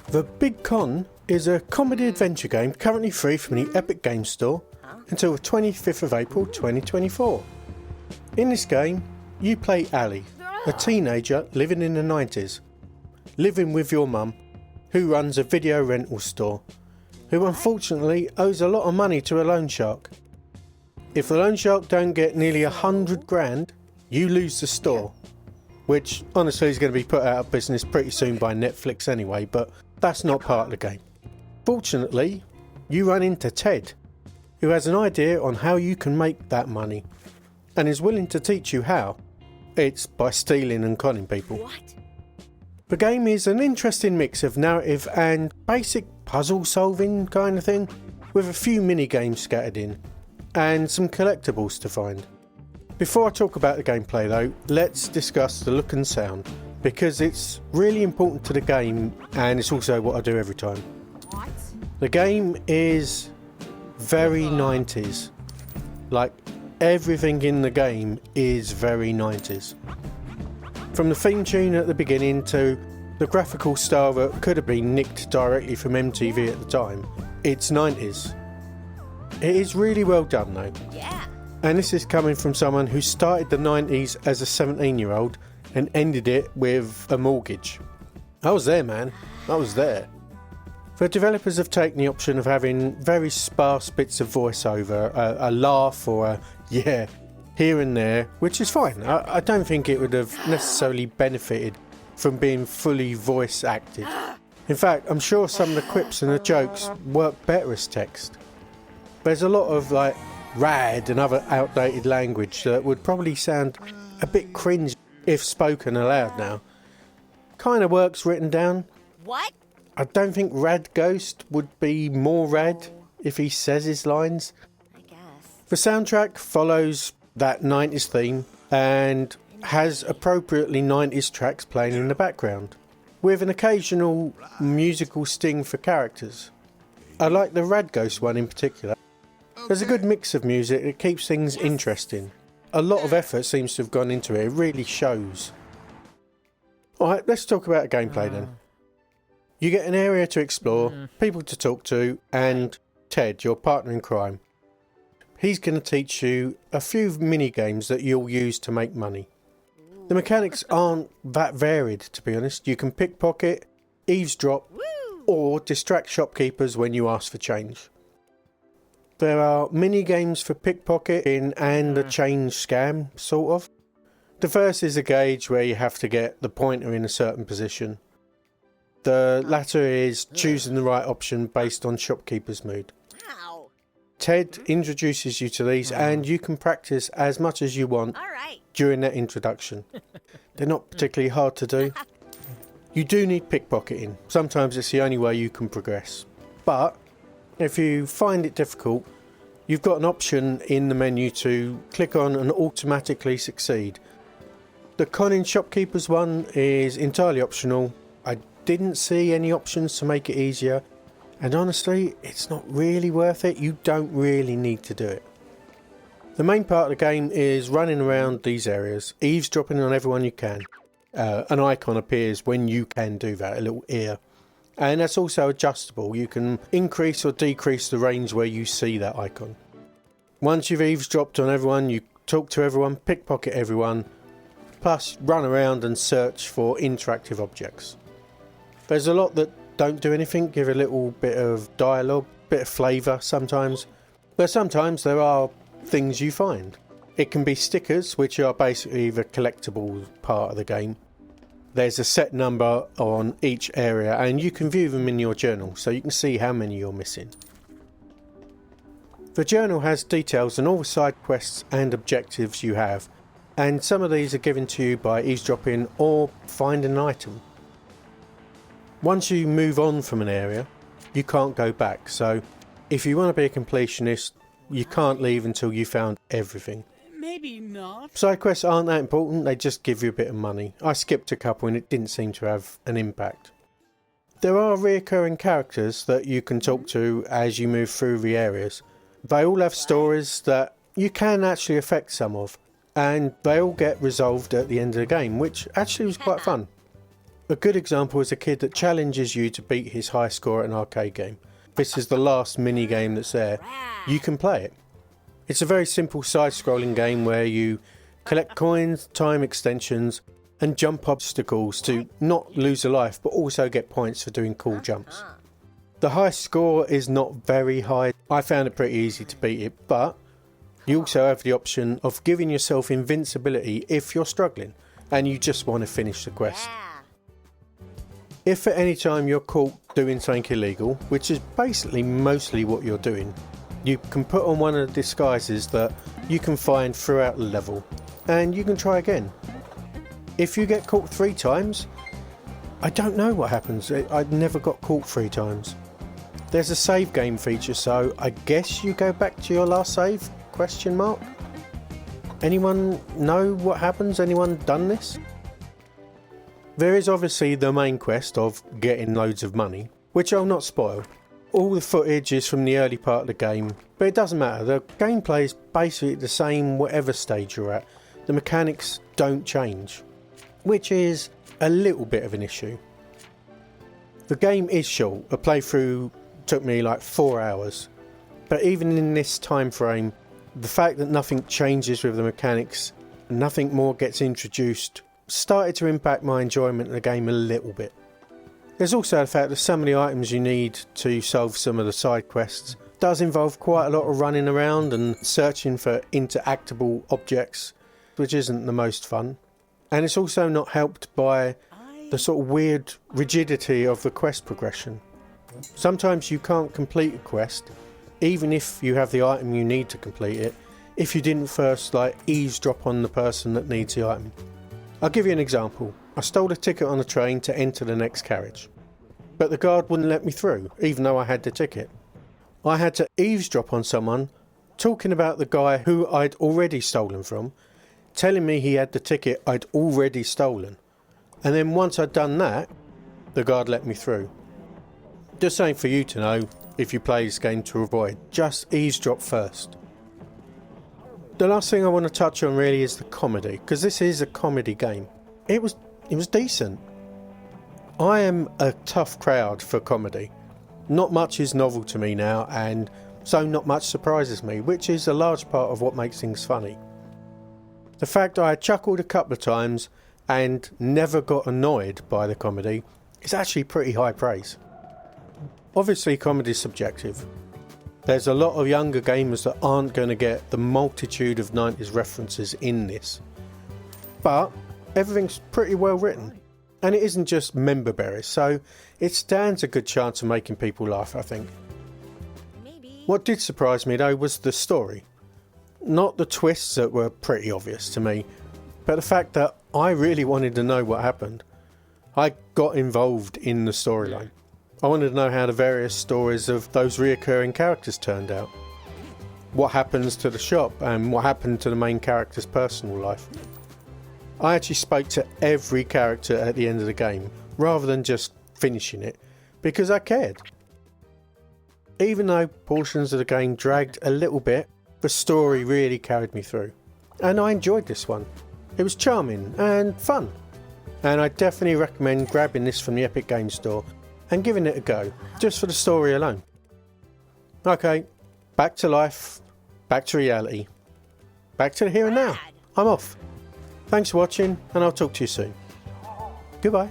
The Big Con is a comedy adventure game currently free from the Epic Games Store until the 25th of April 2024. In this game, you play Ali, a teenager living in the 90s, living with your mum, who runs a video rental store, who unfortunately owes a lot of money to a loan shark. If the loan shark don't get nearly 100 grand, you lose the store, which honestly is going to be put out of business pretty soon by Netflix anyway, but that's not part of the game. Fortunately, you run into Ted, who has an idea on how you can make that money, and is willing to teach you how. It's by stealing and conning people. What? The game is an interesting mix of narrative and basic puzzle solving kind of thing, with a few mini games scattered in, and some collectibles to find. Before I talk about the gameplay though, let's discuss the look and sound, because it's really important to the game and it's also what I do every time. What? The game is very 90s. Like, everything in the game is very 90s. From the theme tune at the beginning to the graphical style that could have been nicked directly from MTV at the time, it's 90s. It is really well done though. Yeah. And this is coming from someone who started the 90s as a 17-year-old and ended it with a mortgage. I was there, man. I was there. The developers have taken the option of having very sparse bits of voiceover, a laugh or a yeah here and there, which is fine. I don't think it would have necessarily benefited from being fully voice acted. In fact, I'm sure some of the quips and the jokes work better as text. There's a lot of like rad and other outdated language that would probably sound a bit cringe if spoken aloud now. Kind of works written down. What? I don't think Rad Ghost would be more rad if he says his lines. I guess. The soundtrack follows that 90s theme and has appropriately 90s tracks playing in the background, with an occasional musical sting for characters. I like the Rad Ghost one in particular. There's a good mix of music that keeps things interesting. A lot of effort seems to have gone into it, it really shows. Alright, let's talk about gameplay then. You get an area to explore, people to talk to, and Ted, your partner in crime. He's going to teach you a few mini games that you'll use to make money. The mechanics aren't that varied, to be honest. You can pickpocket, eavesdrop, or distract shopkeepers when you ask for change. There are mini games for pickpocketing and a change scam, sort of. The first is a gauge where you have to get the pointer in a certain position. The latter is choosing the right option based on shopkeeper's mood. Wow. Ted introduces you to these and you can practice as much as you want All right. during that introduction. They're not particularly hard to do. You do need pickpocketing. Sometimes it's the only way you can progress. But if you find it difficult, you've got an option in the menu to click on and automatically succeed. The conning shopkeepers one is entirely optional. I didn't see any options to make it easier, and honestly, it's not really worth it. You don't really need to do it. The main part of the game is running around these areas, eavesdropping on everyone you can. An icon appears when you can do that, a little ear. And that's also adjustable. You can increase or decrease the range where you see that icon. Once you've eavesdropped on everyone, you talk to everyone, pickpocket everyone, plus run around and search for interactive objects. There's a lot that don't do anything, give a little bit of dialogue, bit of flavour sometimes. But sometimes there are things you find. It can be stickers, which are basically the collectible part of the game. There's a set number on each area and you can view them in your journal so you can see how many you're missing. The journal has details on all the side quests and objectives you have, and some of these are given to you by eavesdropping or finding an item. Once you move on from an area, you can't go back, so if you want to be a completionist, you can't leave until you found everything. Maybe not. Side quests aren't that important, they just give you a bit of money. I skipped a couple and it didn't seem to have an impact. There are reoccurring characters that you can talk to as you move through the areas. They all have stories that you can actually affect some of, and they all get resolved at the end of the game, which actually was quite fun. A good example is a kid that challenges you to beat his high score at an arcade game. This is the last mini game that's there. You can play it. It's a very simple side-scrolling game where you collect coins, time extensions and jump obstacles to not lose a life but also get points for doing cool jumps. The high score is not very high. I found it pretty easy to beat it, but you also have the option of giving yourself invincibility if you're struggling and you just want to finish the quest. If at any time you're caught doing something illegal, which is basically mostly what you're doing, you can put on one of the disguises that you can find throughout the level and you can try again. If you get caught 3 times, I don't know what happens. I never got caught 3 times. There's a save game feature, so I guess you go back to your last save? Question mark? Anyone know what happens? Anyone done this? There is obviously the main quest of getting loads of money, which I'll not spoil. All the footage is from the early part of the game, but it doesn't matter. The gameplay is basically the same whatever stage you're at. The mechanics don't change, which is a little bit of an issue. The game is short. A playthrough took me like 4 hours, but even in this time frame, the fact that nothing changes with the mechanics, nothing more gets introduced, started to impact my enjoyment of the game a little bit. There's also the fact that some of the items you need to solve some of the side quests does involve quite a lot of running around and searching for interactable objects, which isn't the most fun. And it's also not helped by the sort of weird rigidity of the quest progression. Sometimes you can't complete a quest, even if you have the item you need to complete it, if you didn't first eavesdrop on the person that needs the item. I'll give you an example. I stole a ticket on a train to enter the next carriage, but the guard wouldn't let me through, even though I had the ticket. I had to eavesdrop on someone talking about the guy who I'd already stolen from, telling me he had the ticket I'd already stolen, and then once I'd done that, the guard let me through. Just something for you to know if you play this game to avoid. Just eavesdrop first. The last thing I want to touch on really is the comedy, because this is a comedy game. It was decent. I am a tough crowd for comedy. Not much is novel to me now, and so not much surprises me, which is a large part of what makes things funny. The fact I chuckled a couple of times and never got annoyed by the comedy is actually pretty high praise. Obviously comedy is subjective. There's a lot of younger gamers that aren't going to get the multitude of 90s references in this. But everything's pretty well written. And it isn't just member berries, so it stands a good chance of making people laugh, I think. Maybe. What did surprise me though was the story. Not the twists that were pretty obvious to me, but the fact that I really wanted to know what happened. I got involved in the storyline. I wanted to know how the various stories of those reoccurring characters turned out. What happens to the shop and what happened to the main character's personal life. I actually spoke to every character at the end of the game, rather than just finishing it, because I cared. Even though portions of the game dragged a little bit, the story really carried me through. And I enjoyed this one. It was charming and fun. And I definitely recommend grabbing this from the Epic Games Store and giving it a go, just for the story alone. Okay, back to life, back to reality, back to the here and now. I'm off. Thanks for watching, and I'll talk to you soon. Goodbye.